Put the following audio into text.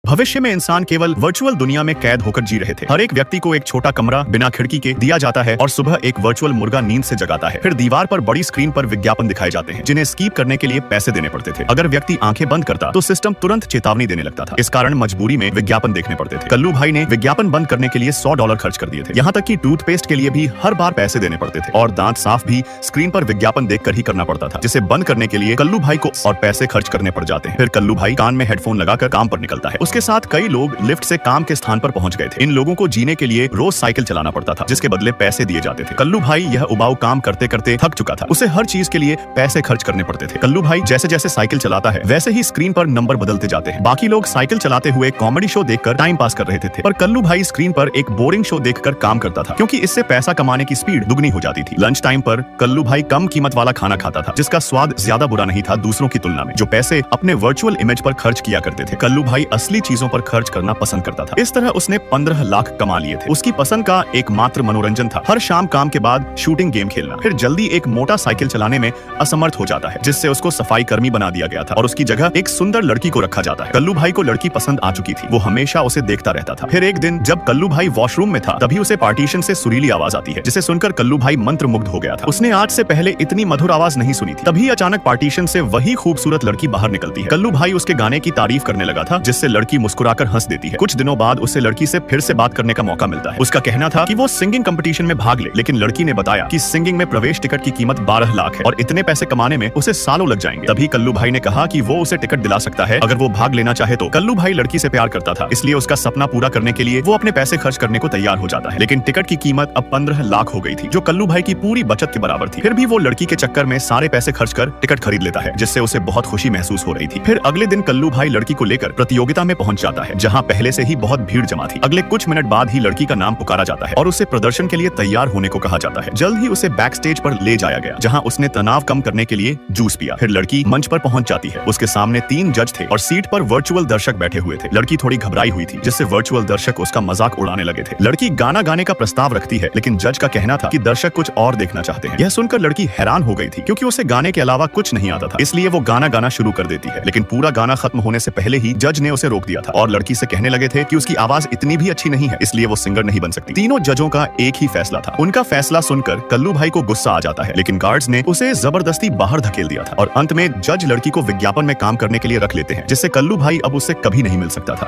भविष्य में इंसान केवल वर्चुअल दुनिया में कैद होकर जी रहे थे। हर एक व्यक्ति को एक छोटा कमरा बिना खिड़की के दिया जाता है और सुबह एक वर्चुअल मुर्गा नींद से जगाता है। फिर दीवार पर बड़ी स्क्रीन पर विज्ञापन दिखाए जाते हैं जिन्हें स्कीप करने के लिए पैसे देने पड़ते थे। अगर व्यक्ति आंखें बंद करता तो सिस्टम तुरंत चेतावनी देने लगता था। इस कारण मजबूरी में विज्ञापन देखने पड़ते थे। कल्लू भाई ने विज्ञापन बंद करने के लिए $100 खर्च कर दिए थे। यहाँ तक कि टूथपेस्ट के लिए भी हर बार पैसे देने पड़ते थे और दांत साफ भी स्क्रीन पर विज्ञापन देखकर ही करना पड़ता था, जिसे बंद करने के लिए कल्लू भाई को और पैसे खर्च करने पड़ जाते हैं। फिर कल्लू भाई कान में हेडफोन लगाकर काम पर निकलता है। उसके साथ कई लोग लिफ्ट से काम के स्थान पर पहुंच गए थे। इन लोगों को जीने के लिए रोज साइकिल चलाना पड़ता था, जिसके बदले पैसे दिए जाते थे। कल्लू भाई यह उबाऊ काम करते करते थक चुका था। उसे हर चीज के लिए पैसे खर्च करने पड़ते थे। कल्लू भाई जैसे जैसे साइकिल चलाता है वैसे ही स्क्रीन पर नंबर बदलते जाते हैं। बाकी लोग साइकिल चलाते हुए कॉमेडी शो देखकर टाइम पास कर रहे थे, पर कल्लू भाई स्क्रीन पर एक बोरिंग शो देखकर काम करता था, क्योंकि इससे पैसा कमाने की स्पीड दुगनी हो जाती थी। लंच टाइम पर कल्लू भाई कम कीमत वाला खाना खाता था, जिसका स्वाद ज्यादा बुरा नहीं था दूसरों की तुलना में, जो पैसे अपने वर्चुअल इमेज पर खर्च किया करते थे। कल्लू भाई असली चीजों पर खर्च करना पसंद करता था। इस तरह उसने 15 लाख कमा लिए थे। उसकी पसंद का एकमात्र मनोरंजन था हर शाम काम के बाद शूटिंग गेम खेलना। फिर जल्दी एक मोटा साइकिल चलाने में असमर्थ हो जाता है, जिससे उसको सफाई कर्मी बना दिया गया था और उसकी जगह एक सुंदर लड़की को रखा जाता है। कल्लू भाई को लड़की पसंद आ चुकी थी। वो हमेशा उसे देखता रहता था। फिर एक दिन जब कल्लू भाई वॉशरूम में था, तभी उसे पार्टीशन से सुरीली आवाज आती है, जिसे सुनकर कल्लू भाई मंत्रमुग्ध हो गया था। उसने आज से पहले इतनी मधुर आवाज नहीं सुनी थी। तभी अचानक पार्टीशन से वही खूबसूरत लड़की बाहर निकलती है। कल्लू भाई उसके गाने की तारीफ करने लगा था, जिससे लड़की मुस्कुराकर हंस देती है। कुछ दिनों बाद उसे लड़की से फिर से बात करने का मौका मिलता है। उसका कहना था कि वो सिंगिंग कंपटीशन में भाग ले, लेकिन लड़की ने बताया कि सिंगिंग में प्रवेश टिकट की कीमत 12 लाख है और इतने पैसे कमाने में उसे सालों लग जाएंगे। तभी कल्लू भाई ने कहा कि वो उसे टिकट दिला सकता है अगर वो भाग लेना चाहे तो। कल्लू भाई लड़की से प्यार करता था, इसलिए उसका सपना पूरा करने के लिए वो अपने पैसे खर्च करने को तैयार हो जाता है। लेकिन टिकट की कीमत अब 15 लाख हो गई थी, जो कल्लू भाई की पूरी बचत के बराबर थी। फिर भी वो लड़की के चक्कर में सारे पैसे खर्च कर टिकट खरीद लेता है, जिससे उसे बहुत खुशी महसूस हो रही थी। फिर अगले दिन कल्लू भाई लड़की को लेकर प्रतियोगिता में पहुंच जाता है, जहाँ पहले से ही बहुत भीड़ जमा थी। अगले कुछ मिनट बाद ही लड़की का नाम पुकारा जाता है और उसे प्रदर्शन के लिए तैयार होने को कहा जाता है। जल्द ही उसे बैक स्टेज पर ले जाया गया, जहाँ उसने तनाव कम करने के लिए जूस पिया। फिर लड़की मंच पर पहुंच जाती है। उसके सामने 3 जज थे और सीट पर वर्चुअल दर्शक बैठे हुए थे। लड़की थोड़ी घबराई हुई थी, जिससे वर्चुअल दर्शक उसका मजाक उड़ाने लगे थे। लड़की गाना गाने का प्रस्ताव रखती है, लेकिन जज का कहना था कि दर्शक कुछ और देखना चाहते हैं। यह सुनकर लड़की हैरान हो गई थी, क्योंकि उसे गाने के अलावा कुछ नहीं आता था। इसलिए वो गाना गाना शुरू कर देती है, लेकिन पूरा गाना खत्म होने से पहले ही जज ने उसे रोक दिया था और लड़की से कहने लगे थे कि उसकी आवाज इतनी भी अच्छी नहीं है, इसलिए वो सिंगर नहीं बन सकती। तीनों जजों का एक ही फैसला था। उनका फैसला सुनकर कल्लू भाई को गुस्सा आ जाता है, लेकिन गार्ड्स ने उसे जबरदस्ती बाहर धकेल दिया था और अंत में जज लड़की को विज्ञापन में काम करने के लिए रख लेते हैं, जिससे कल्लू भाई अब उससे कभी नहीं मिल सकता था।